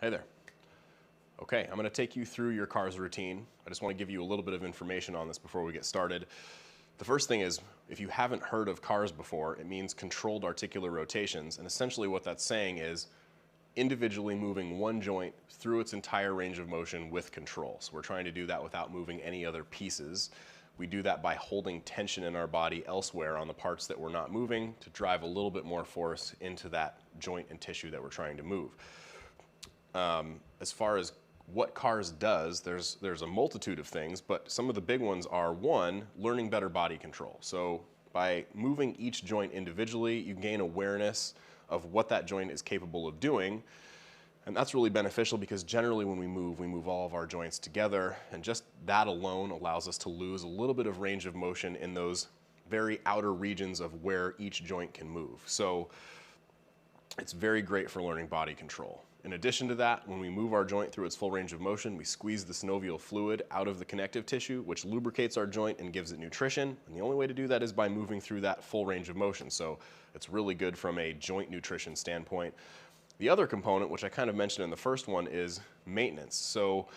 Hey there. Okay, I'm going to take you through your CARS routine. I just want to give you a little bit of information on this before we get started. The first thing is, if you haven't heard of CARS before, it means controlled articular rotations, and essentially what that's saying is individually moving one joint through its entire range of motion with control. So we're trying to do that without moving any other pieces. We do that by holding tension in our body elsewhere on the parts that we're not moving to drive a little bit more force into that joint and tissue that we're trying to move. As far as what CARS does, there's a multitude of things, but some of the big ones are, one, learning better body control. So by moving each joint individually, you gain awareness of what that joint is capable of doing. And that's really beneficial because generally when we move all of our joints together, and just that alone allows us to lose a little bit of range of motion in those very outer regions of where each joint can move. So it's very great for learning body control. In addition to that, when we move our joint through its full range of motion, we squeeze the synovial fluid out of the connective tissue, which lubricates our joint and gives it nutrition. And the only way to do that is by moving through that full range of motion. So it's really good from a joint nutrition standpoint. The other component, which I kind of mentioned in the first one, is maintenance. So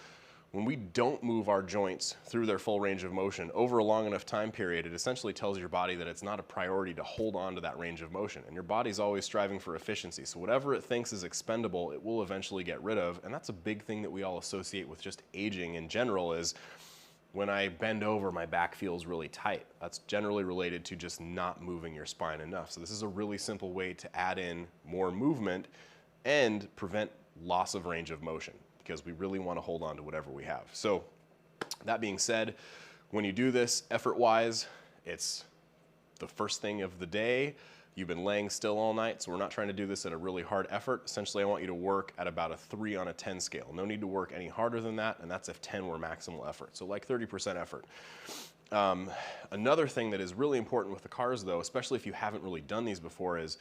when we don't move our joints through their full range of motion over a long enough time period, it essentially tells your body that it's not a priority to hold on to that range of motion. And your body's always striving for efficiency. So whatever it thinks is expendable, it will eventually get rid of. And that's a big thing that we all associate with just aging in general is when I bend over, my back feels really tight. That's generally related to just not moving your spine enough. So this is a really simple way to add in more movement and prevent loss of range of motion, because we really want to hold on to whatever we have. So that being said, when you do this effort-wise, it's the first thing of the day. You've been laying still all night, so we're not trying to do this at a really hard effort. Essentially, I want you to work at about a 3 on a 10 scale. No need to work any harder than that, and that's if 10 were maximal effort. So like 30% effort. Another thing that is really important with the CARS though, especially if you haven't really done these before, is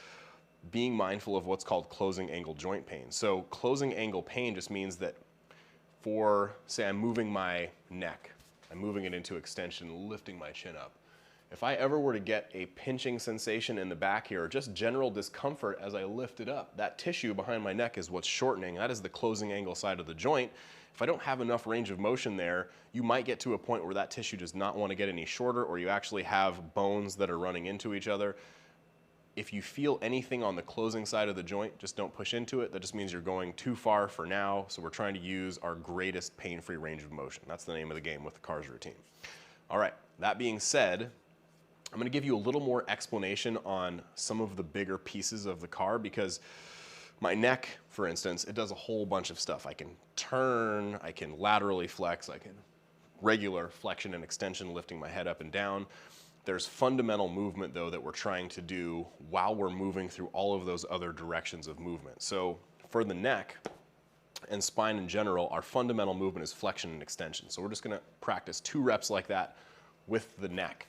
being mindful of what's called closing angle joint pain. So closing angle pain just means that for, say I'm moving my neck, I'm moving it into extension, lifting my chin up. If I ever were to get a pinching sensation in the back here, or just general discomfort as I lift it up, that tissue behind my neck is what's shortening. That is the closing angle side of the joint. If I don't have enough range of motion there, you might get to a point where that tissue does not want to get any shorter, or you actually have bones that are running into each other. If you feel anything on the closing side of the joint, just don't push into it. That just means you're going too far for now. So we're trying to use our greatest pain-free range of motion. That's the name of the game with the CARS routine. All right, that being said, I'm gonna give you a little more explanation on some of the bigger pieces of the CAR, because my neck, for instance, it does a whole bunch of stuff. I can turn, I can laterally flex, I can regular flexion and extension, lifting my head up and down. There's fundamental movement though that we're trying to do while we're moving through all of those other directions of movement. So for the neck and spine in general, our fundamental movement is flexion and extension. So we're just gonna practice 2 reps like that with the neck.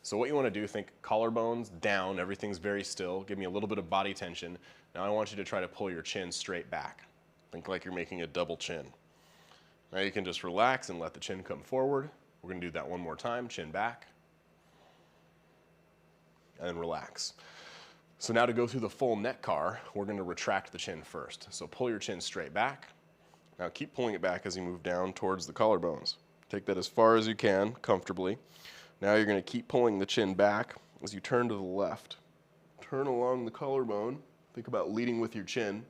So what you wanna do, think collarbones down, everything's very still, give me a little bit of body tension. Now I want you to try to pull your chin straight back. Think like you're making a double chin. Now you can just relax and let the chin come forward. We're gonna do that one more time, chin back. And then relax. So now to go through the full neck CAR, we're going to retract the chin first. So pull your chin straight back. Now keep pulling it back as you move down towards the collarbones. Take that as far as you can, comfortably. Now you're going to keep pulling the chin back as you turn to the left. Turn along the collarbone. Think about leading with your chin.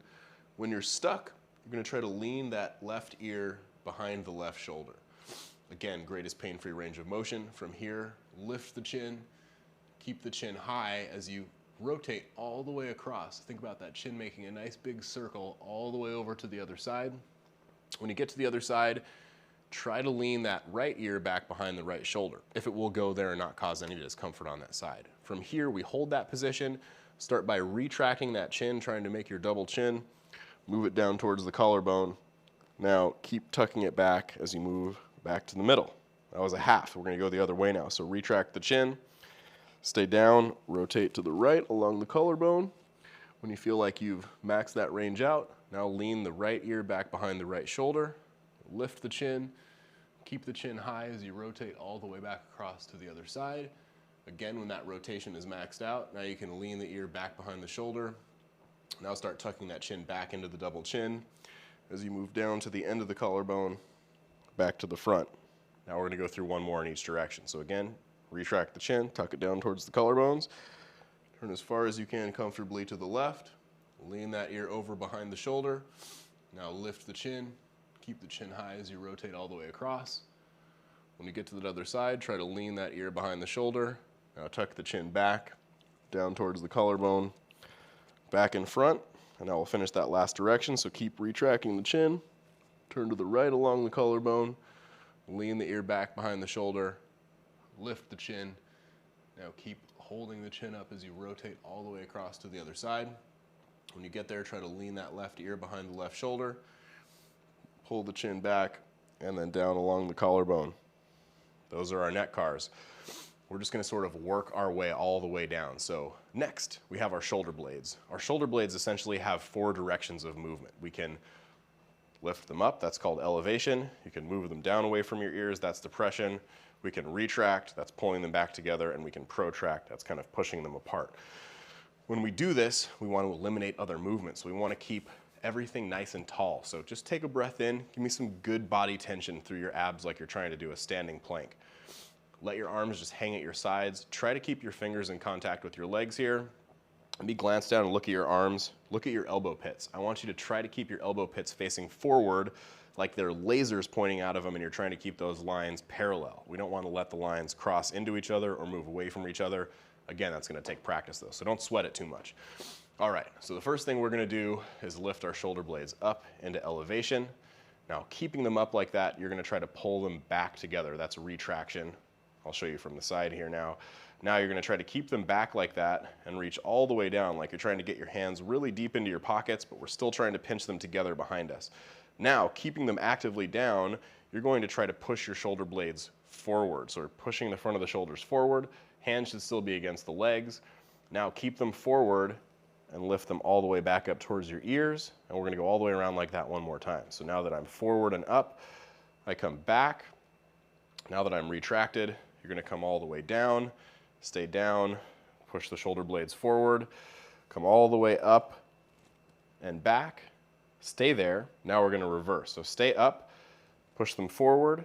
When you're stuck, you're going to try to lean that left ear behind the left shoulder. Again, greatest pain-free range of motion. From here, lift the chin. Keep the chin high as you rotate all the way across. Think about that chin making a nice big circle all the way over to the other side. When you get to the other side, try to lean that right ear back behind the right shoulder, if it will go there and not cause any discomfort on that side. From here, we hold that position, start by retracting that chin, trying to make your double chin, move it down towards the collarbone. Now keep tucking it back as you move back to the middle. That was a half. We're gonna go the other way now. So retract the chin, stay down, rotate to the right along the collarbone. When you feel like you've maxed that range out, now lean the right ear back behind the right shoulder, lift the chin, keep the chin high as you rotate all the way back across to the other side. Again, when that rotation is maxed out, now you can lean the ear back behind the shoulder. Now start tucking that chin back into the double chin. as you move down to the end of the collarbone, back to the front. Now we're going to go through one more in each direction. So again, retract the chin, tuck it down towards the collarbones, turn as far as you can comfortably to the left, lean that ear over behind the shoulder. Now lift the chin, keep the chin high as you rotate all the way across. When you get to the other side, try to lean that ear behind the shoulder. Now tuck the chin back, down towards the collarbone, back in front, and now we'll finish that last direction. So keep retracting the chin, turn to the right along the collarbone, lean the ear back behind the shoulder, lift the chin. Now keep holding the chin up as you rotate all the way across to the other side. When you get there, try to lean that left ear behind the left shoulder, pull the chin back, and then down along the collarbone. Those are our neck cars. We're just going to sort of work our way all the way down. So next, we have our shoulder blades. Our shoulder blades essentially have 4 directions of movement. We can lift them up, that's called elevation. You can move them down away from your ears, that's depression. We can retract, that's pulling them back together, and we can protract, that's kind of pushing them apart. When we do this, we want to eliminate other movements. We want to keep everything nice and tall. So just take a breath in, give me some good body tension through your abs like you're trying to do a standing plank. Let your arms just hang at your sides. Try to keep your fingers in contact with your legs here. Maybe glance down and look at your arms. Look at your elbow pits. I want you to try to keep your elbow pits facing forward like they're lasers pointing out of them, and you're trying to keep those lines parallel. We don't want to let the lines cross into each other or move away from each other. Again, that's going to take practice though, so don't sweat it too much. All right, so the first thing we're going to do is lift our shoulder blades up into elevation. Now, keeping them up like that, you're going to try to pull them back together. That's retraction. I'll show you from the side here now. Now you're going to try to keep them back like that and reach all the way down like you're trying to get your hands really deep into your pockets, but we're still trying to pinch them together behind us. Now, keeping them actively down, you're going to try to push your shoulder blades forward. So we're pushing the front of the shoulders forward. Hands should still be against the legs. Now keep them forward and lift them all the way back up towards your ears. And we're going to go all the way around like that one more time. So now that I'm forward and up, I come back. Now that I'm retracted, you're going to come all the way down, stay down, push the shoulder blades forward, come all the way up and back, stay there. Now we're going to reverse. So stay up, push them forward,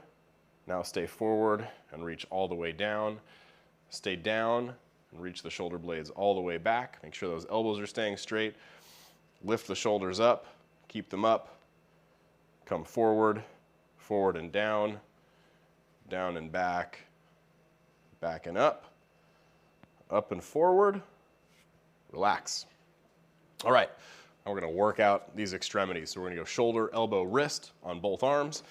now stay forward and reach all the way down, stay down and reach the shoulder blades all the way back. Make sure those elbows are staying straight. Lift the shoulders up, keep them up, come forward, forward and down, down and back, back and up and forward, relax. All right, now we're going to work out these extremities. So we're going to go shoulder, elbow, wrist on both arms.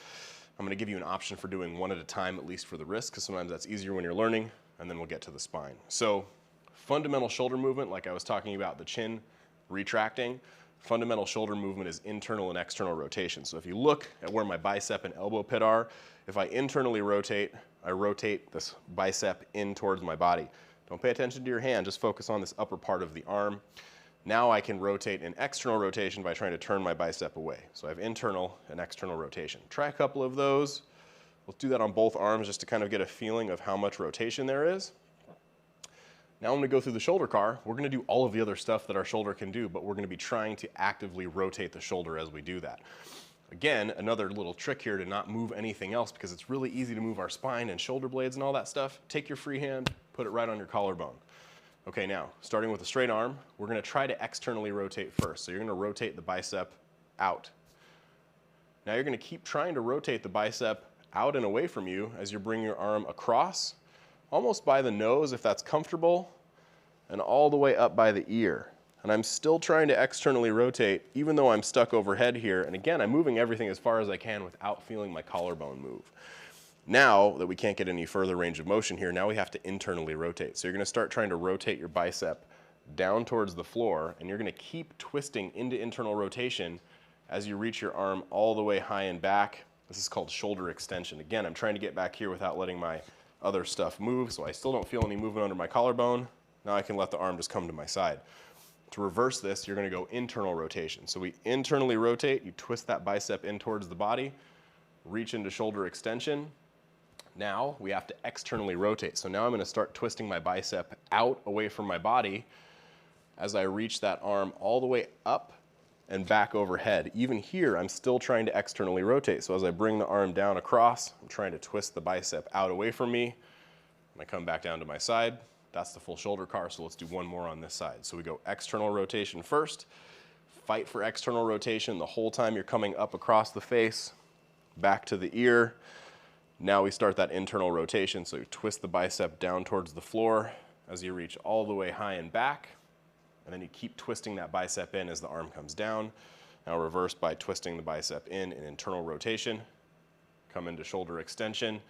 I'm going to give you an option for doing one at a time, at least for the wrist, because sometimes that's easier when you're learning, and then we'll get to the spine. So fundamental shoulder movement, like I was talking about the chin retracting, fundamental shoulder movement is internal and external rotation. So if you look at where my bicep and elbow pit are, if I internally rotate, I rotate this bicep in towards my body. Don't pay attention to your hand, just focus on this upper part of the arm. Now I can rotate in external rotation by trying to turn my bicep away. So I have internal and external rotation. Try a couple of those. We'll do that on both arms just to kind of get a feeling of how much rotation there is. Now I'm going to go through the shoulder car. We're going to do all of the other stuff that our shoulder can do, but we're going to be trying to actively rotate the shoulder as we do that. Again, another little trick here to not move anything else, because it's really easy to move our spine and shoulder blades and all that stuff. Take your free hand, put it right on your collarbone. Okay, now, starting with a straight arm, we're going to try to externally rotate first. So you're going to rotate the bicep out. Now you're going to keep trying to rotate the bicep out and away from you as you bring your arm across, almost by the nose if that's comfortable, and all the way up by the ear. And I'm still trying to externally rotate even though I'm stuck overhead here. And again, I'm moving everything as far as I can without feeling my collarbone move. Now that we can't get any further range of motion here, now we have to internally rotate. So you're going to start trying to rotate your bicep down towards the floor, and you're going to keep twisting into internal rotation as you reach your arm all the way high and back. This is called shoulder extension. Again, I'm trying to get back here without letting my other stuff move, so I still don't feel any movement under my collarbone. Now I can let the arm just come to my side. To reverse this, you're going to go internal rotation. So we internally rotate, you twist that bicep in towards the body, reach into shoulder extension. Now we have to externally rotate. So now I'm going to start twisting my bicep out away from my body as I reach that arm all the way up and back overhead. Even here, I'm still trying to externally rotate. So as I bring the arm down across, I'm trying to twist the bicep out away from me. I come back down to my side. That's the full shoulder car, so let's do one more on this side. So we go external rotation first. Fight for external rotation the whole time you're coming up across the face, back to the ear. Now we start that internal rotation, so you twist the bicep down towards the floor as you reach all the way high and back, and then you keep twisting that bicep in as the arm comes down. Now reverse by twisting the bicep in internal rotation. Come into shoulder extension.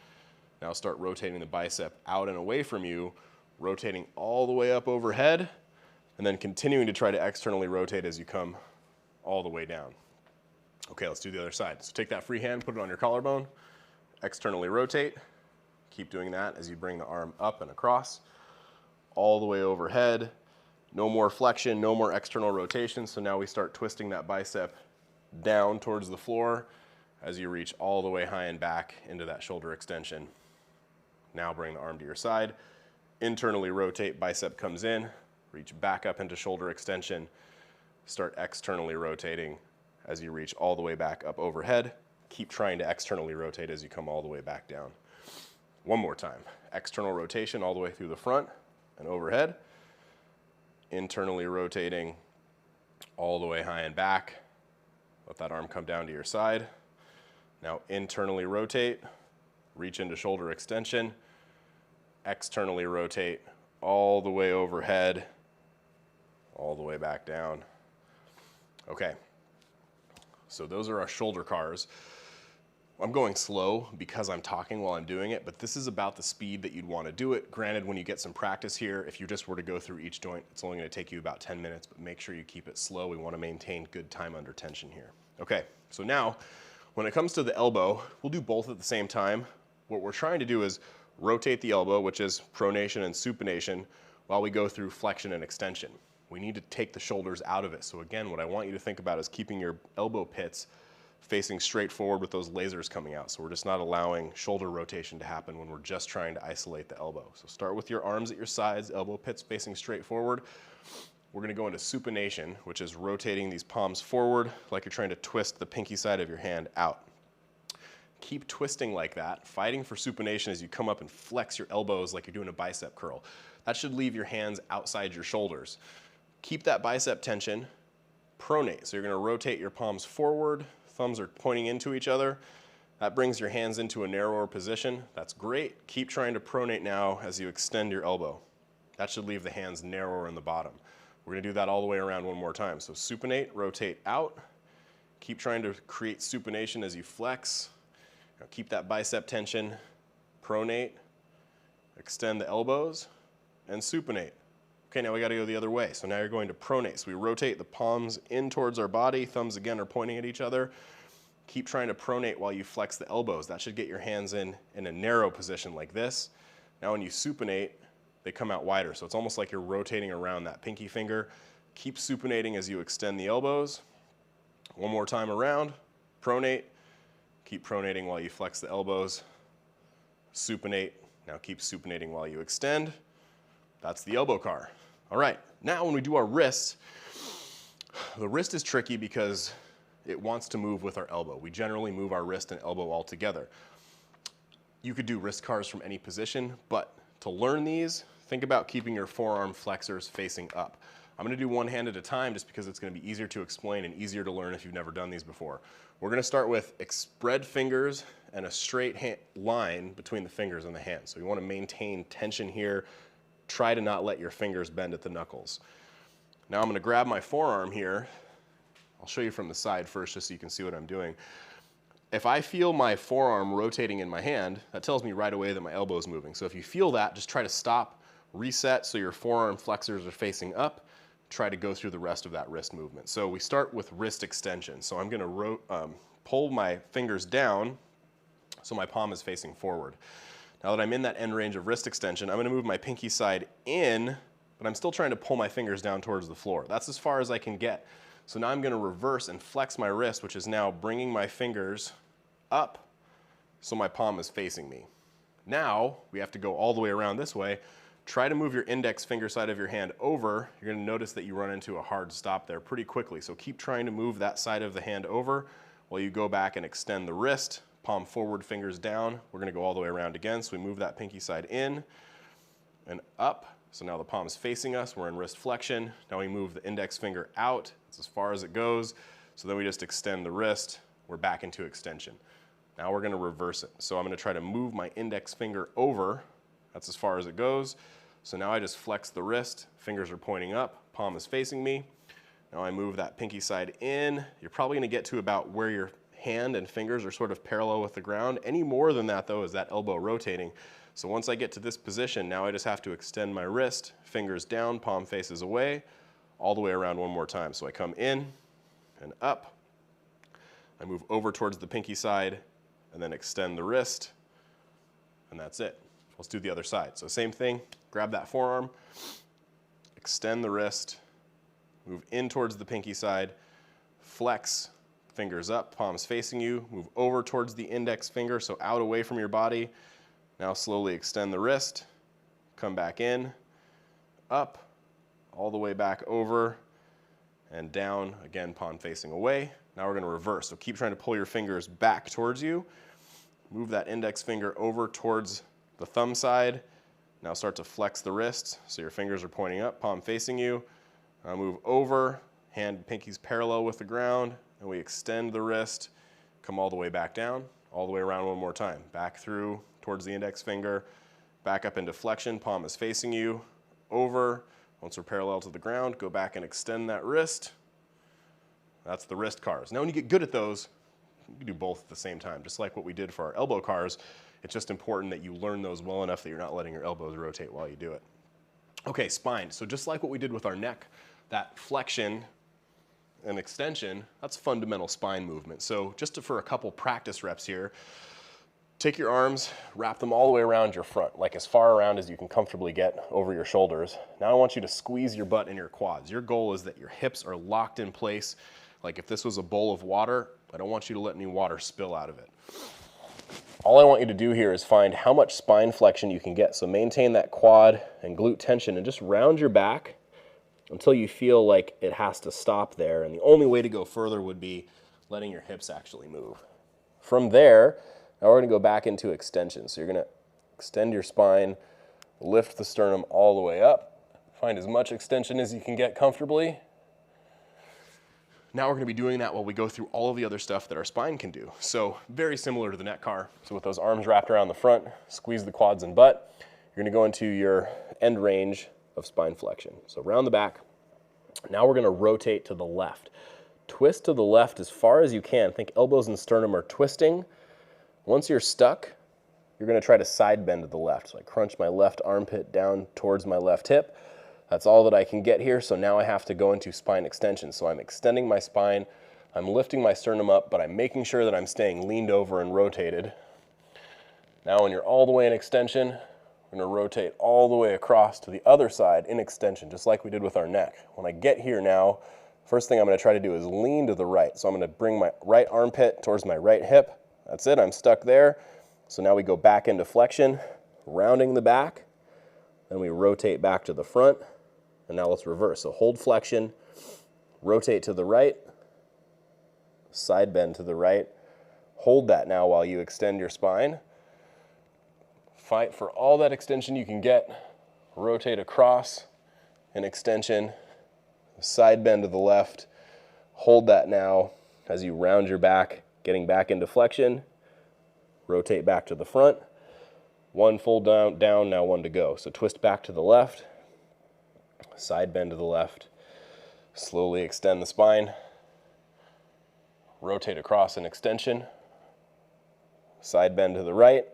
Now start rotating the bicep out and away from you, rotating all the way up overhead, and then continuing to try to externally rotate as you come all the way down. Okay, let's do the other side. So take that free hand, put it on your collarbone, externally rotate. Keep doing that as you bring the arm up and across, all the way overhead. No more flexion, no more external rotation. So now we start twisting that bicep down towards the floor as you reach all the way high and back into that shoulder extension. Now bring the arm to your side, internally rotate, bicep comes in, reach back up into shoulder extension, start externally rotating as you reach all the way back up overhead. Keep trying to externally rotate as you come all the way back down. One more time, external rotation all the way through the front and overhead, internally rotating all the way high and back. Let that arm come down to your side. Now internally rotate, reach into shoulder extension, externally rotate all the way overhead, all the way back down. Okay, so those are our shoulder cars. I'm going slow because I'm talking while I'm doing it, but this is about the speed that you'd want to do it. Granted, when you get some practice here, if you just were to go through each joint, it's only going to take you about 10 minutes, but make sure you keep it slow. We want to maintain good time under tension here. Okay, so now when it comes to the elbow, we'll do both at the same time. What we're trying to do is rotate the elbow, which is pronation and supination, while we go through flexion and extension. We need to take the shoulders out of it. So again, what I want you to think about is keeping your elbow pits facing straight forward with those lasers coming out. So we're just not allowing shoulder rotation to happen when we're just trying to isolate the elbow. So start with your arms at your sides, elbow pits facing straight forward. We're going to go into supination, which is rotating these palms forward like you're trying to twist the pinky side of your hand out. Keep twisting like that, fighting for supination as you come up and flex your elbows like you're doing a bicep curl. That should leave your hands outside your shoulders. Keep that bicep tension, pronate. So you're going to rotate your palms forward, thumbs are pointing into each other. That brings your hands into a narrower position. That's great. Keep trying to pronate now as you extend your elbow. That should leave the hands narrower in the bottom. We're going to do that all the way around one more time. So supinate, rotate out. Keep trying to create supination as you flex. Now keep that bicep tension, pronate, extend the elbows, and supinate. Okay, now we got to go the other way. So now you're going to pronate. So we rotate the palms in towards our body. Thumbs again are pointing at each other. Keep trying to pronate while you flex the elbows. That should get your hands in a narrow position like this. Now when you supinate, they come out wider. So it's almost like you're rotating around that pinky finger. Keep supinating as you extend the elbows. One more time around, pronate. Keep pronating while you flex the elbows. Supinate. Now keep supinating while you extend. That's the elbow car. All right, now when we do our wrist, the wrist is tricky because it wants to move with our elbow. We generally move our wrist and elbow all together. You could do wrist cars from any position, but to learn these, think about keeping your forearm flexors facing up. I'm going to do one hand at a time just because it's going to be easier to explain and easier to learn if you've never done these before. We're going to start with spread fingers and a straight line between the fingers and the hand. So you want to maintain tension here. Try to not let your fingers bend at the knuckles. Now I'm going to grab my forearm here. I'll show you from the side first just so you can see what I'm doing. If I feel my forearm rotating in my hand, that tells me right away that my elbow is moving. So if you feel that, just try to stop, reset so your forearm flexors are facing up. Try to go through the rest of that wrist movement. So we start with wrist extension. So I'm going to pull my fingers down so my palm is facing forward. Now that I'm in that end range of wrist extension, I'm going to move my pinky side in, but I'm still trying to pull my fingers down towards the floor. That's as far as I can get. So now I'm going to reverse and flex my wrist, which is now bringing my fingers up so my palm is facing me. Now we have to go all the way around this way, Try to move your index finger side of your hand over. You're going to notice that you run into a hard stop there pretty quickly. So keep trying to move that side of the hand over while you go back and extend the wrist. Palm forward, fingers down. We're going to go all the way around again. So we move that pinky side in and up. So now the palm is facing us. We're in wrist flexion. Now we move the index finger out. That's as far as it goes. So then we just extend the wrist. We're back into extension. Now we're going to reverse it. So I'm going to try to move my index finger over. That's as far as it goes. So now I just flex the wrist, fingers are pointing up, palm is facing me. Now I move that pinky side in. You're probably going to get to about where your hand and fingers are sort of parallel with the ground. Any more than that though is that elbow rotating. So once I get to this position, now I just have to extend my wrist, fingers down, palm faces away, all the way around one more time. So I come in and up. I move over towards the pinky side and then extend the wrist, and that's it. Let's do the other side. So same thing, grab that forearm, extend the wrist, move in towards the pinky side, flex, fingers up, palms facing you, move over towards the index finger, so out away from your body. Now slowly extend the wrist, come back in, up, all the way back over, and down, again, palm facing away. Now we're going to reverse, so keep trying to pull your fingers back towards you. Move that index finger over towards the thumb side. Now start to flex the wrist, so your fingers are pointing up, palm facing you. Move over, hand, pinky's parallel with the ground, and we extend the wrist, come all the way back down, all the way around one more time. Back through towards the index finger, back up into flexion, palm is facing you, over. Once we're parallel to the ground, go back and extend that wrist. That's the wrist cars. Now when you get good at those, you can do both at the same time, just like what we did for our elbow cars. It's just important that you learn those well enough that you're not letting your elbows rotate while you do it. Okay, spine. So just like what we did with our neck, that flexion and extension, that's fundamental spine movement. So just for a couple practice reps here, take your arms, wrap them all the way around your front, like as far around as you can comfortably get over your shoulders. Now I want you to squeeze your butt and your quads. Your goal is that your hips are locked in place. Like if this was a bowl of water, I don't want you to let any water spill out of it. All I want you to do here is find how much spine flexion you can get. So maintain that quad and glute tension and just round your back until you feel like it has to stop there. And the only way to go further would be letting your hips actually move. From there, now we're going to go back into extension. So you're going to extend your spine, lift the sternum all the way up, find as much extension as you can get comfortably. Now we're going to be doing that while we go through all of the other stuff that our spine can do. So very similar to the neck car. So with those arms wrapped around the front, squeeze the quads and butt, you're going to go into your end range of spine flexion. So round the back. Now we're going to rotate to the left. Twist to the left as far as you can. Think elbows and sternum are twisting. Once you're stuck, you're going to try to side bend to the left. So I crunch my left armpit down towards my left hip. That's all that I can get here, so now I have to go into spine extension. So I'm extending my spine, I'm lifting my sternum up, but I'm making sure that I'm staying leaned over and rotated. Now when you're all the way in extension, we're going to rotate all the way across to the other side in extension, just like we did with our neck. When I get here now, first thing I'm going to try to do is lean to the right. So I'm going to bring my right armpit towards my right hip. That's it, I'm stuck there. So now we go back into flexion, rounding the back, then we rotate back to the front. And now let's reverse. So hold flexion, rotate to the right, side bend to the right. Hold that now while you extend your spine. Fight for all that extension you can get. Rotate across in extension, side bend to the left. Hold that now as you round your back, getting back into flexion. Rotate back to the front. One full down, now one to go. So twist back to the left. Side bend to the left, slowly extend the spine, rotate across in extension, side bend to the right,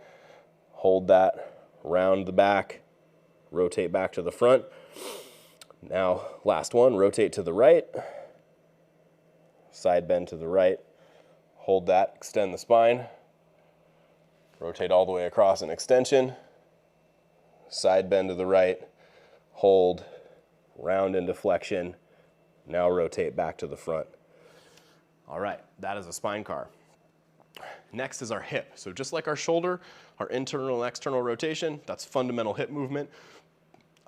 hold that, round the back, rotate back to the front. Now last one, rotate to the right, side bend to the right, hold that, extend the spine, rotate all the way across in extension, side bend to the right, hold, round into flexion, now rotate back to the front. All right, that is a spine car. Next is our hip. So just like our shoulder, our internal and external rotation, that's fundamental hip movement.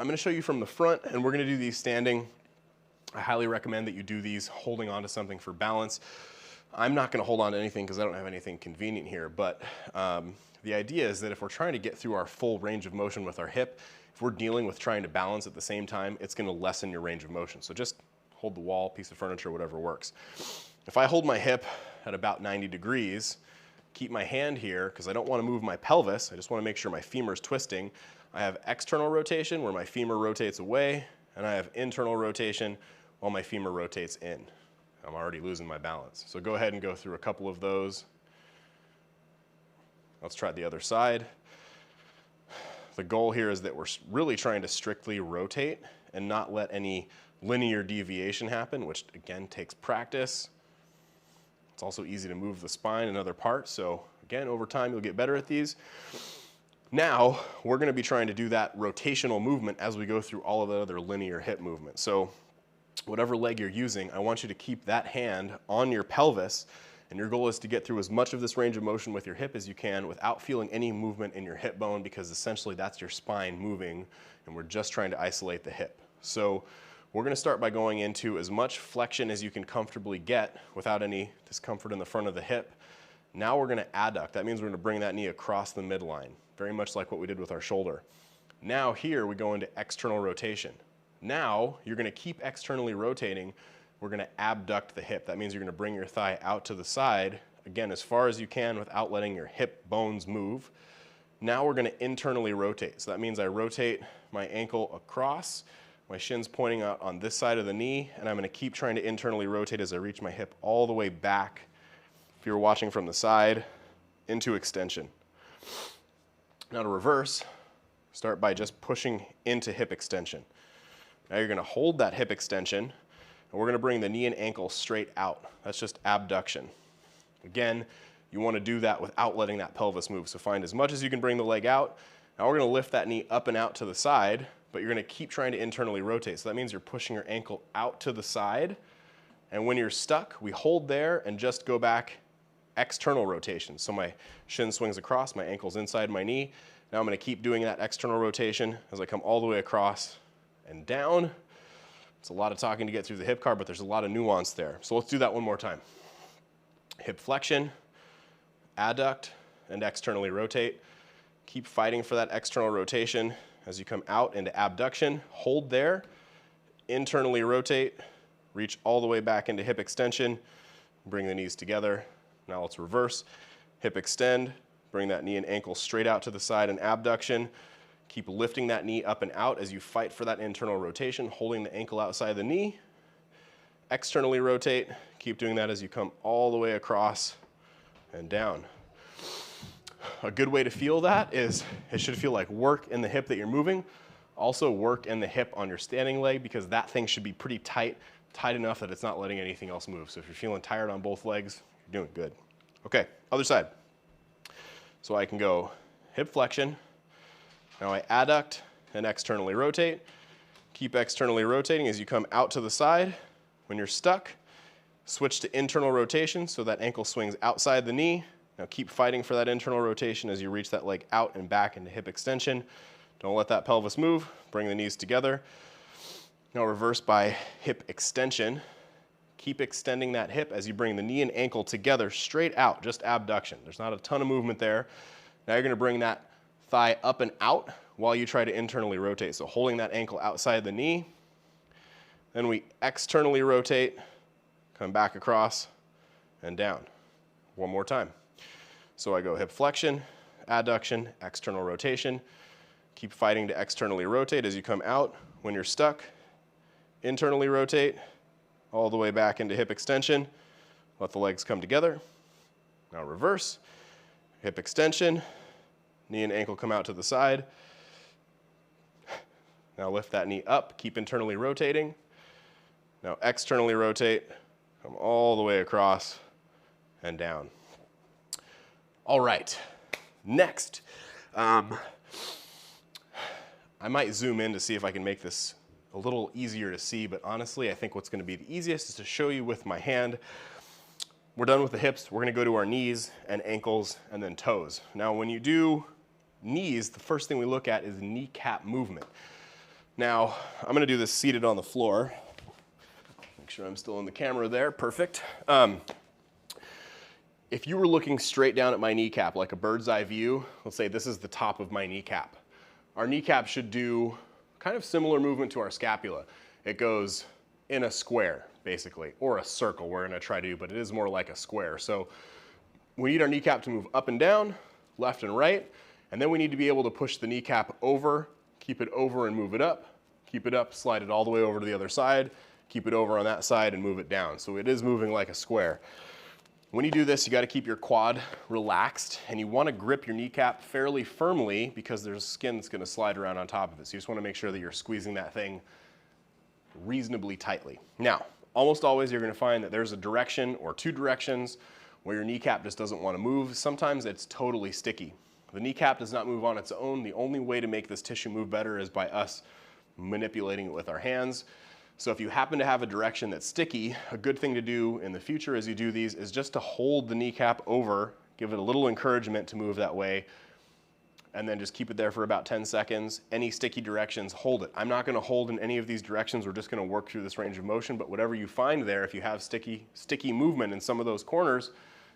I'm going to show you from the front, and we're going to do these standing. I highly recommend that you do these holding onto something for balance. I'm not going to hold on to anything because I don't have anything convenient here, but the idea is that if we're trying to get through our full range of motion with our hip, if we're dealing with trying to balance at the same time, it's going to lessen your range of motion. So just hold the wall, piece of furniture, whatever works. If I hold my hip at about 90 degrees, keep my hand here because I don't want to move my pelvis. I just want to make sure my femur is twisting. I have external rotation where my femur rotates away, and I have internal rotation while my femur rotates in. I'm already losing my balance. So go ahead and go through a couple of those. Let's try the other side. The goal here is that we're really trying to strictly rotate and not let any linear deviation happen, which again takes practice. It's also easy to move the spine and other parts, so again, over time you'll get better at these. Now, we're going to be trying to do that rotational movement as we go through all of the other linear hip movements. So whatever leg you're using, I want you to keep that hand on your pelvis, and your goal is to get through as much of this range of motion with your hip as you can without feeling any movement in your hip bone, because essentially that's your spine moving, and we're just trying to isolate the hip. So we're going to start by going into as much flexion as you can comfortably get without any discomfort in the front of the hip. Now we're going to adduct. That means we're going to bring that knee across the midline, very much like what we did with our shoulder. Now here we go into external rotation. Now you're going to keep externally rotating. We're going to abduct the hip. That means you're going to bring your thigh out to the side, again, as far as you can without letting your hip bones move. Now we're going to internally rotate. So that means I rotate my ankle across, my shin's pointing out on this side of the knee, and I'm going to keep trying to internally rotate as I reach my hip all the way back, if you're watching from the side, into extension. Now to reverse, start by just pushing into hip extension. Now you're going to hold that hip extension, and we're going to bring the knee and ankle straight out. That's just abduction. Again, you want to do that without letting that pelvis move. So find as much as you can bring the leg out. Now we're going to lift that knee up and out to the side, but you're going to keep trying to internally rotate. So that means you're pushing your ankle out to the side. And when you're stuck, we hold there and just go back external rotation. So my shin swings across, my ankle's inside my knee. Now I'm going to keep doing that external rotation as I come all the way across and down. It's a lot of talking to get through the hip car, but there's a lot of nuance there. So let's do that one more time. Hip flexion, adduct, and externally rotate. Keep fighting for that external rotation as you come out into abduction. Hold there, internally rotate, reach all the way back into hip extension, bring the knees together. Now let's reverse. Hip extend, bring that knee and ankle straight out to the side in abduction. Keep lifting that knee up and out as you fight for that internal rotation, holding the ankle outside the knee. Externally rotate. Keep doing that as you come all the way across and down. A good way to feel that is it should feel like work in the hip that you're moving. Also work in the hip on your standing leg, because that thing should be pretty tight enough that it's not letting anything else move. So if you're feeling tired on both legs, you're doing good. Okay, other side. So I can go hip flexion. Now I adduct and externally rotate. Keep externally rotating as you come out to the side. When you're stuck, switch to internal rotation so that ankle swings outside the knee. Now keep fighting for that internal rotation as you reach that leg out and back into hip extension. Don't let that pelvis move. Bring the knees together. Now reverse by hip extension. Keep extending that hip as you bring the knee and ankle together straight out, just abduction. There's not a ton of movement there. Now you're going to bring that thigh up and out while you try to internally rotate. So holding that ankle outside the knee. Then we externally rotate, come back across and down. One more time. So I go hip flexion, adduction, external rotation. Keep fighting to externally rotate as you come out. When you're stuck, internally rotate all the way back into hip extension. Let the legs come together. Now reverse, hip extension, knee and ankle come out to the side. Now lift that knee up, keep internally rotating. Now externally rotate, come all the way across and down. All right, next, I might zoom in to see if I can make this a little easier to see, but honestly, I think what's going to be the easiest is to show you with my hand. We're done with the hips. We're going to go to our knees and ankles and then toes. Now, when you do knees, the first thing we look at is kneecap movement. Now, I'm gonna do this seated on the floor. Make sure I'm still in the camera there, perfect. If you were looking straight down at my kneecap, like a bird's eye view, let's say this is the top of my kneecap. Our kneecap should do kind of similar movement to our scapula. It goes in a square, basically, or a circle we're gonna try to do, but it is more like a square. So we need our kneecap to move up and down, left and right, and then we need to be able to push the kneecap over, keep it over and move it up, keep it up, slide it all the way over to the other side, keep it over on that side and move it down. So it is moving like a square. When you do this, you got to keep your quad relaxed, and you want to grip your kneecap fairly firmly because there's skin that's going to slide around on top of it. So you just want to make sure that you're squeezing that thing reasonably tightly. Now, almost always you're going to find that there's a direction or two directions where your kneecap just doesn't want to move. Sometimes it's totally sticky. The kneecap does not move on its own. The only way to make this tissue move better is by us manipulating it with our hands. So if you happen to have a direction that's sticky, a good thing to do in the future as you do these is just to hold the kneecap over, give it a little encouragement to move that way, and then just keep it there for about 10 seconds. Any sticky directions, hold it. I'm not gonna hold in any of these directions. We're just gonna work through this range of motion, but whatever you find there, if you have sticky movement in some of those corners,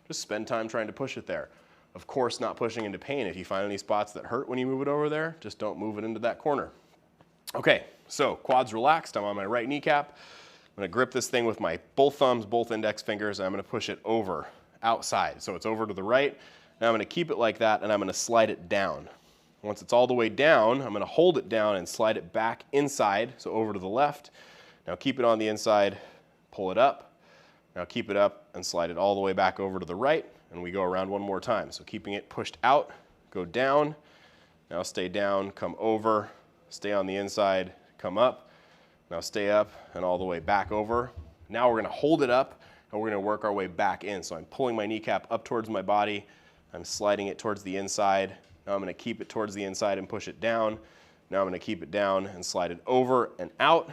just spend time trying to push it there. Of course, not pushing into pain. If you find any spots that hurt when you move it over there, just don't move it into that corner. Okay, so quads relaxed, I'm on my right kneecap. I'm gonna grip this thing with my both thumbs, both index fingers, and I'm gonna push it over, outside. So it's over to the right. Now I'm gonna keep it like that, and I'm gonna slide it down. Once it's all the way down, I'm gonna hold it down and slide it back inside, so over to the left. Now keep it on the inside, pull it up. Now keep it up and slide it all the way back over to the right, and we go around one more time. So keeping it pushed out, go down. Now stay down, come over, stay on the inside, come up. Now stay up and all the way back over. Now we're gonna hold it up and we're gonna work our way back in. So I'm pulling my kneecap up towards my body. I'm sliding it towards the inside. Now I'm gonna keep it towards the inside and push it down. Now I'm gonna keep it down and slide it over and out.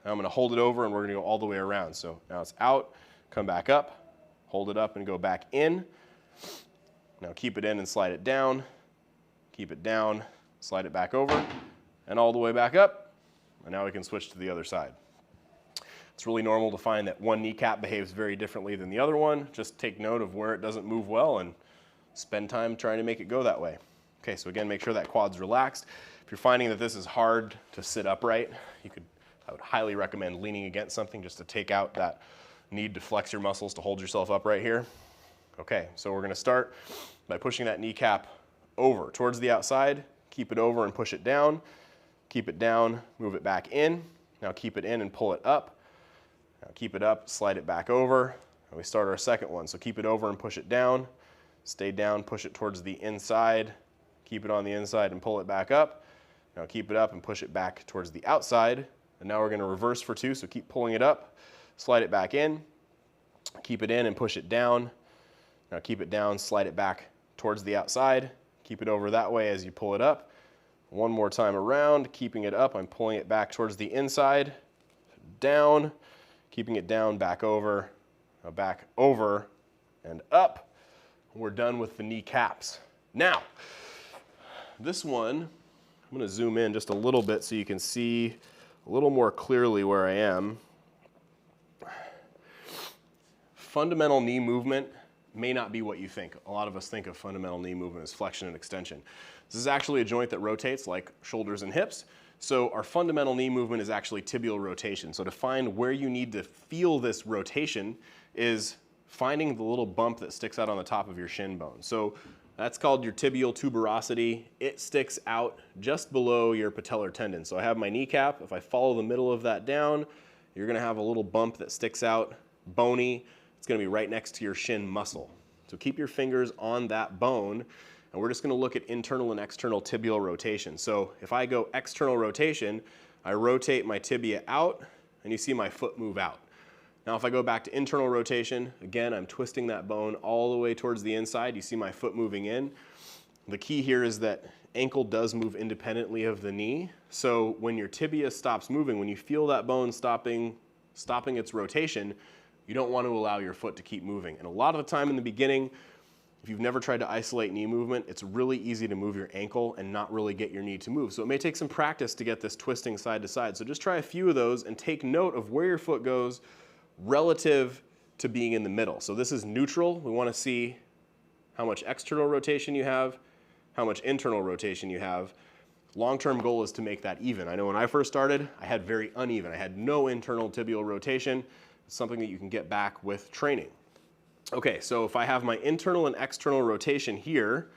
Now I'm gonna hold it over and we're gonna go all the way around. So now it's out, come back up, hold it up and go back in. Now keep it in and slide it down, keep it down, slide it back over, and all the way back up, and now we can switch to the other side. It's really normal to find that one kneecap behaves very differently than the other one. Just take note of where it doesn't move well and spend time trying to make it go that way. Okay, so again, make sure that quad's relaxed. If you're finding that this is hard to sit upright, I would highly recommend leaning against something just to take out that need to flex your muscles to hold yourself upright here. Okay, so we're gonna start by pushing that kneecap over towards the outside, keep it over and push it down. Keep it down, move it back in. Now keep it in and pull it up. Now keep it up, slide it back over. And we start our second one. So keep it over and push it down. Stay down, push it towards the inside. Keep it on the inside and pull it back up. Now keep it up and push it back towards the outside. And now we're gonna reverse for two, so keep pulling it up. Slide it back in. Keep it in and push it down. Now keep it down, slide it back towards the outside. Keep it over that way as you pull it up. One more time around, keeping it up, I'm pulling it back towards the inside, down, keeping it down, back over, and up. We're done with the kneecaps. Now, this one, I'm gonna zoom in just a little bit so you can see a little more clearly where I am. Fundamental knee movement may not be what you think. A lot of us think of fundamental knee movement as flexion and extension. This is actually a joint that rotates like shoulders and hips. So our fundamental knee movement is actually tibial rotation. So to find where you need to feel this rotation is finding the little bump that sticks out on the top of your shin bone. So that's called your tibial tuberosity. It sticks out just below your patellar tendon. So I have my kneecap. If I follow the middle of that down, you're gonna have a little bump that sticks out, bony. It's gonna be right next to your shin muscle. So keep your fingers on that bone, and we're just gonna look at internal and external tibial rotation. So if I go external rotation, I rotate my tibia out, and you see my foot move out. Now if I go back to internal rotation, again, I'm twisting that bone all the way towards the inside. You see my foot moving in. The key here is that ankle does move independently of the knee. So when your tibia stops moving, when you feel that bone stopping its rotation, you don't want to allow your foot to keep moving. And a lot of the time in the beginning, if if you've never tried to isolate knee movement, it's really easy to move your ankle and not really get your knee to move. So it may take some practice to get this twisting side to side. So just try a few of those and take note of where your foot goes relative to being in the middle. So this is neutral. We want to see how much external rotation you have, how much internal rotation you have. Long-term goal is to make that even. I know when I first started, I had very uneven. I had no internal tibial rotation. It's something that you can get back with training. Okay, so if I have my internal and external rotation here,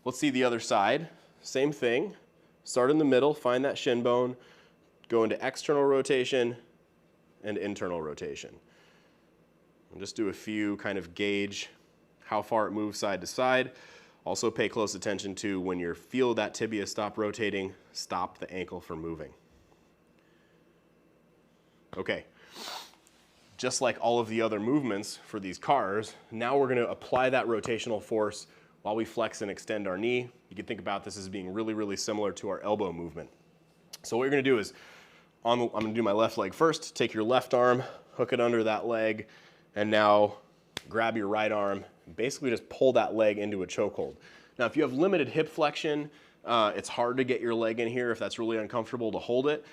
let's see the other side. Same thing. Start in the middle, find that shin bone, go into external rotation and internal rotation. And just do a few, kind of gauge how far it moves side to side. Also pay close attention to when you feel that tibia stop rotating, stop the ankle from moving. Okay. Just like all of the other movements for these cars, now we're going to apply that rotational force while we flex and extend our knee. You can think about this as being really, really similar to our elbow movement. So what you're going to do is, I'm going to do my left leg first. Take your left arm, hook it under that leg, and now grab your right arm, and basically just pull that leg into a chokehold. Now if you have limited hip flexion, it's hard to get your leg in here if that's really uncomfortable to hold it.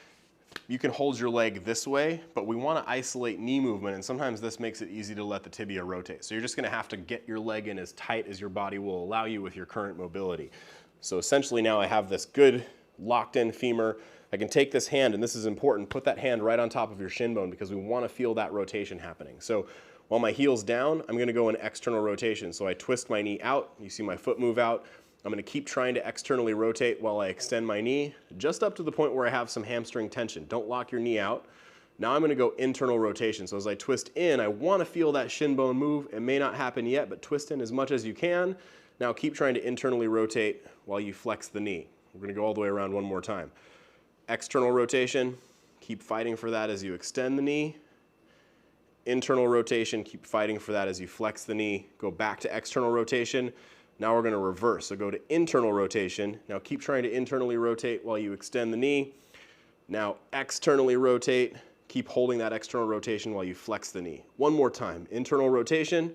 You can hold your leg this way, but we want to isolate knee movement, and sometimes this makes it easy to let the tibia rotate. So you're just going to have to get your leg in as tight as your body will allow you with your current mobility. So essentially now I have this good locked in femur. I can take this hand, and this is important, put that hand right on top of your shin bone because we want to feel that rotation happening. So while my heel's down, I'm going to go in external rotation. So I twist my knee out, you see my foot move out. I'm going to keep trying to externally rotate while I extend my knee, just up to the point where I have some hamstring tension. Don't lock your knee out. Now I'm going to go internal rotation. So as I twist in, I want to feel that shin bone move. It may not happen yet, but twist in as much as you can. Now keep trying to internally rotate while you flex the knee. We're going to go all the way around one more time. External rotation, keep fighting for that as you extend the knee. Internal rotation, keep fighting for that as you flex the knee. Go back to external rotation. Now we're going to reverse. So go to internal rotation. Now keep trying to internally rotate while you extend the knee. Now externally rotate. Keep holding that external rotation while you flex the knee. One more time. Internal rotation.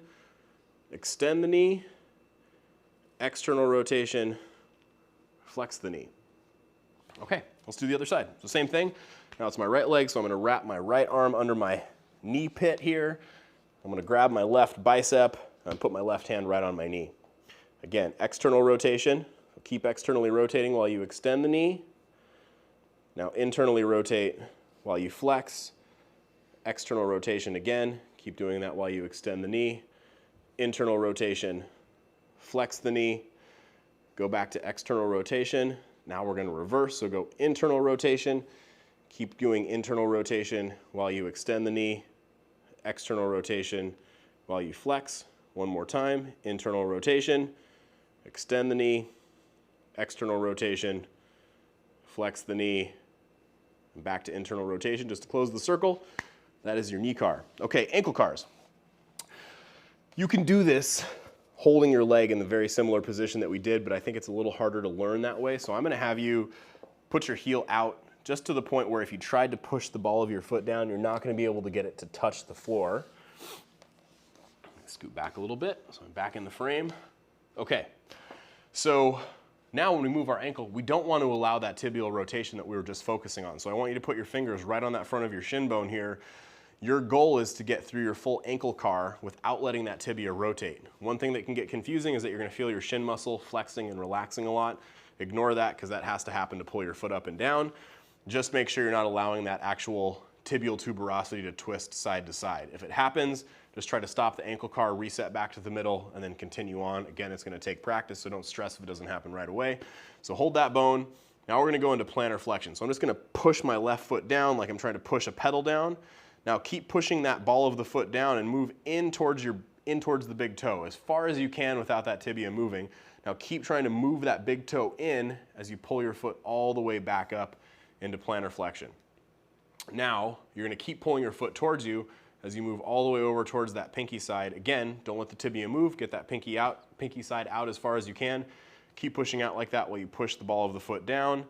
Extend the knee. External rotation. Flex the knee. Okay, let's do the other side. So same thing. Now it's my right leg, so I'm going to wrap my right arm under my knee pit here. I'm going to grab my left bicep and put my left hand right on my knee. Again, external rotation. Keep externally rotating while you extend the knee. Now internally rotate while you flex. External rotation again. Keep doing that while you extend the knee. Internal rotation. Flex the knee. Go back to external rotation. Now we're going to reverse. So go internal rotation. Keep doing internal rotation while you extend the knee. External rotation while you flex. One more time. Internal rotation. Extend the knee, external rotation, flex the knee, and back to internal rotation just to close the circle. That is your knee car. Okay, ankle cars. You can do this holding your leg in the very similar position that we did, but I think it's a little harder to learn that way. So I'm going to have you put your heel out just to the point where if you tried to push the ball of your foot down, you're not going to be able to get it to touch the floor. Scoot back a little bit, so I'm back in the frame. Okay, so now when we move our ankle, we don't want to allow that tibial rotation that we were just focusing on. So I want you to put your fingers right on that front of your shin bone here. Your goal is to get through your full ankle car without letting that tibia rotate. One thing that can get confusing is that you're going to feel your shin muscle flexing and relaxing a lot. Ignore that because that has to happen to pull your foot up and down. Just make sure you're not allowing that actual tibial tuberosity to twist side to side. If it happens, just try to stop the ankle car, reset back to the middle, and then continue on. Again, it's going to take practice, so don't stress if it doesn't happen right away. So hold that bone. Now we're going to go into plantar flexion. So I'm just going to push my left foot down like I'm trying to push a pedal down. Now keep pushing that ball of the foot down and move in towards the big toe as far as you can without that tibia moving. Now keep trying to move that big toe in as you pull your foot all the way back up into plantar flexion. Now you're going to keep pulling your foot towards you as you move all the way over towards that pinky side. Again, don't let the tibia move. Get that pinky side out as far as you can. Keep pushing out like that while you push the ball of the foot down.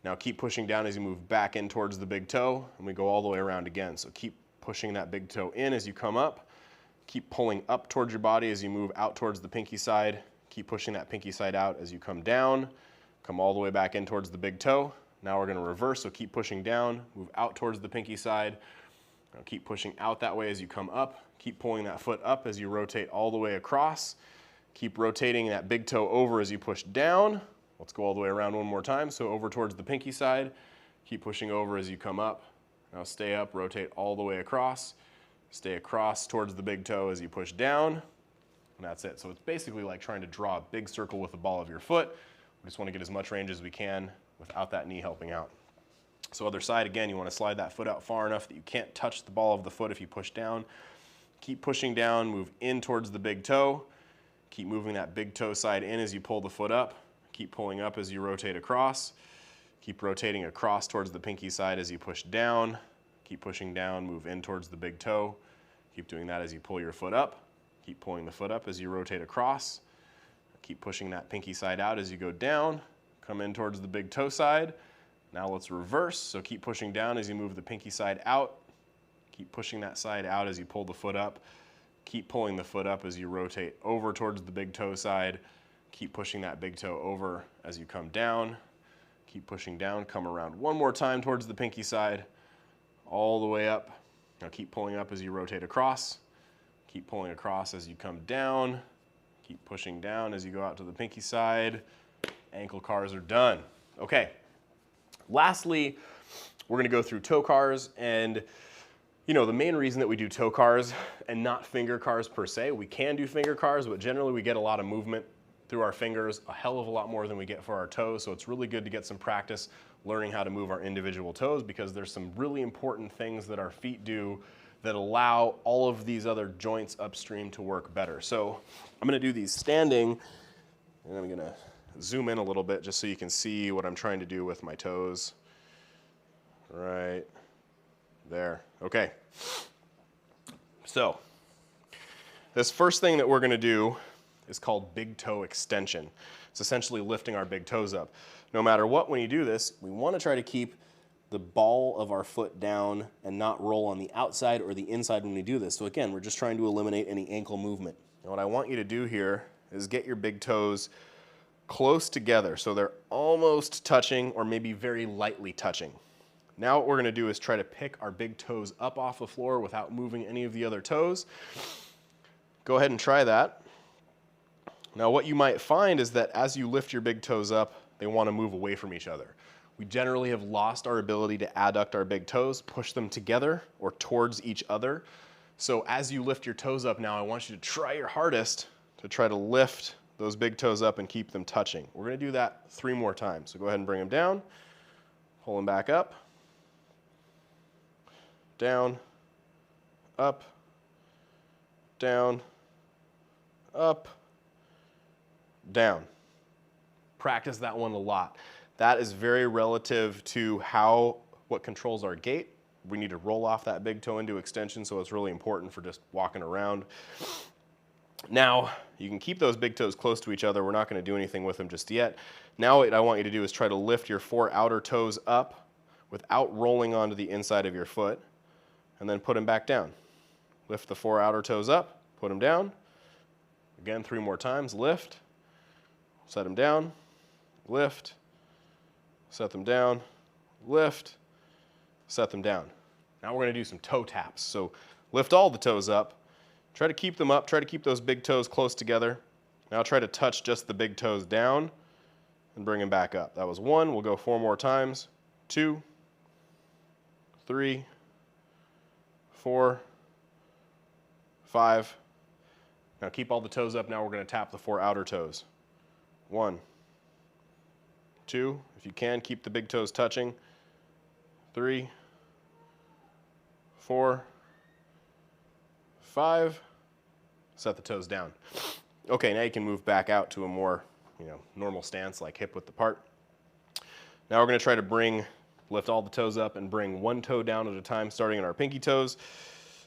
Now keep pushing down as you move back in towards the big toe, and we go all the way around again. So keep pushing that big toe in as you come up. Keep pulling up towards your body as you move out towards the pinky side. Keep pushing that pinky side out as you come down. Come all the way back in towards the big toe. Now we're going to reverse, so keep pushing down, move out towards the pinky side. Now keep pushing out that way as you come up. Keep pulling that foot up as you rotate all the way across. Keep rotating that big toe over as you push down. Let's go all the way around one more time. So over towards the pinky side. Keep pushing over as you come up. Now stay up, rotate all the way across. Stay across towards the big toe as you push down. And that's it. So it's basically like trying to draw a big circle with the ball of your foot. We just want to get as much range as we can without that knee helping out. So other side, again, you want to slide that foot out far enough that you can't touch the ball of the foot if you push down. Keep pushing down, move in towards the big toe. Keep moving that big toe side in as you pull the foot up. Keep pulling up as you rotate across. Keep rotating across towards the pinky side as you push down. Keep pushing down, move in towards the big toe. Keep doing that as you pull your foot up. Keep pulling the foot up as you rotate across. Keep pushing that pinky side out as you go down. Come in towards the big toe side. Now let's reverse. So keep pushing down as you move the pinky side out. Keep pushing that side out as you pull the foot up. Keep pulling the foot up as you rotate over towards the big toe side. Keep pushing that big toe over as you come down. Keep pushing down, come around one more time towards the pinky side, all the way up. Now keep pulling up as you rotate across. Keep pulling across as you come down. Keep pushing down as you go out to the pinky side. Ankle cars are done. Okay. Lastly, we're going to go through toe cars, and the main reason that we do toe cars and not finger cars per se, we can do finger cars, but generally we get a lot of movement through our fingers, a hell of a lot more than we get for our toes, so it's really good to get some practice learning how to move our individual toes, because there's some really important things that our feet do that allow all of these other joints upstream to work better. So I'm going to do these standing, and I'm going to zoom in a little bit just so you can see what I'm trying to do with my toes. Right there. Okay. So this first thing that we're going to do is called big toe extension. It's essentially lifting our big toes up. No matter what, when you do this, we want to try to keep the ball of our foot down and not roll on the outside or the inside when we do this. So again, we're just trying to eliminate any ankle movement. And what I want you to do here is get your big toes close together so they're almost touching or maybe very lightly touching. Now what we're going to do is try to pick our big toes up off the floor without moving any of the other toes. Go ahead and try that. Now what you might find is that as you lift your big toes up, they want to move away from each other. We generally have lost our ability to adduct our big toes, push them together or towards each other. So as you lift your toes up now, I want you to try your hardest to try to lift those big toes up and keep them touching. We're going to do that 3 more times. So go ahead and bring them down, pull them back up, down, up, down, up, down. Practice that one a lot. That is very relative to what controls our gait. We need to roll off that big toe into extension, so it's really important for just walking around. Now, you can keep those big toes close to each other. We're not going to do anything with them just yet. Now what I want you to do is try to lift your 4 outer toes up without rolling onto the inside of your foot, and then put them back down. Lift the 4 outer toes up, put them down. Again, 3 more times. Lift, set them down, lift, set them down, lift, set them down. Now we're going to do some toe taps. So lift all the toes up, try to keep them up, try to keep those big toes close together. Now try to touch just the big toes down and bring them back up. That was 1. We'll go 4 more times. 2, 3, 4, 5. Now keep all the toes up. Now we're going to tap the 4 outer toes. 1, 2, if you can, keep the big toes touching. 3, 4, 5. Set the toes down. Okay, now you can move back out to a more, normal stance, like hip width apart. Now we're going to try to lift all the toes up and bring 1 toe down at a time, starting in our pinky toes.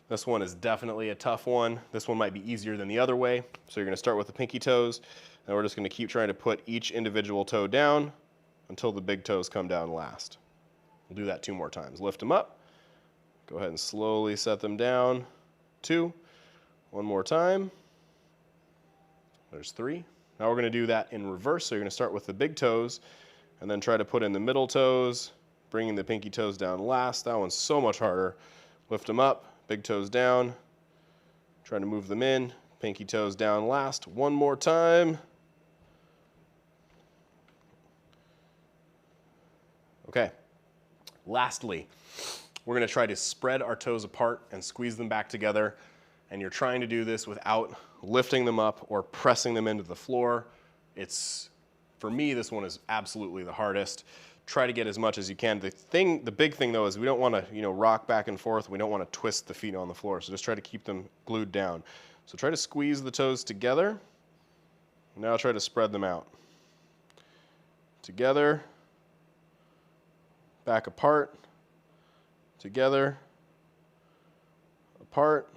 This one is definitely a tough one. This one might be easier than the other way. So you're going to start with the pinky toes, and we're just going to keep trying to put each individual toe down until the big toes come down last. We'll do that 2 more times. Lift them up. Go ahead and slowly set them down. 2, One more time. There's 3. Now we're going to do that in reverse. So you're going to start with the big toes and then try to put in the middle toes, bringing the pinky toes down last. That one's so much harder. Lift them up, big toes down. Try to move them in, pinky toes down last. One more time. Okay. Lastly, we're going to try to spread our toes apart and squeeze them back together. And you're trying to do this without lifting them up or pressing them into the floor. For me, this one is absolutely the hardest. Try to get as much as you can. The big thing though is we don't want to, rock back and forth. We don't want to twist the feet on the floor. So just try to keep them glued down. So try to squeeze the toes together. Now try to spread them out. Together, back apart, together, apart,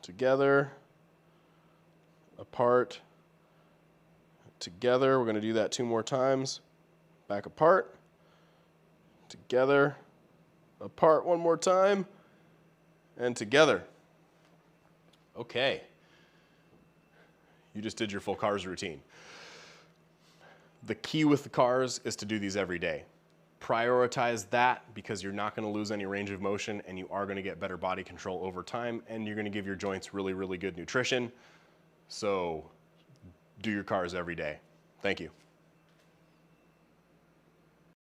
together, apart, together. We're going to do that 2 more times. Back apart, together, apart 1 more time, and together. Okay. You just did your full cars routine. The key with the cars is to do these every day. Prioritize that because you're not going to lose any range of motion and you are going to get better body control over time and you're going to give your joints really, really good nutrition. So do your cars every day. Thank you.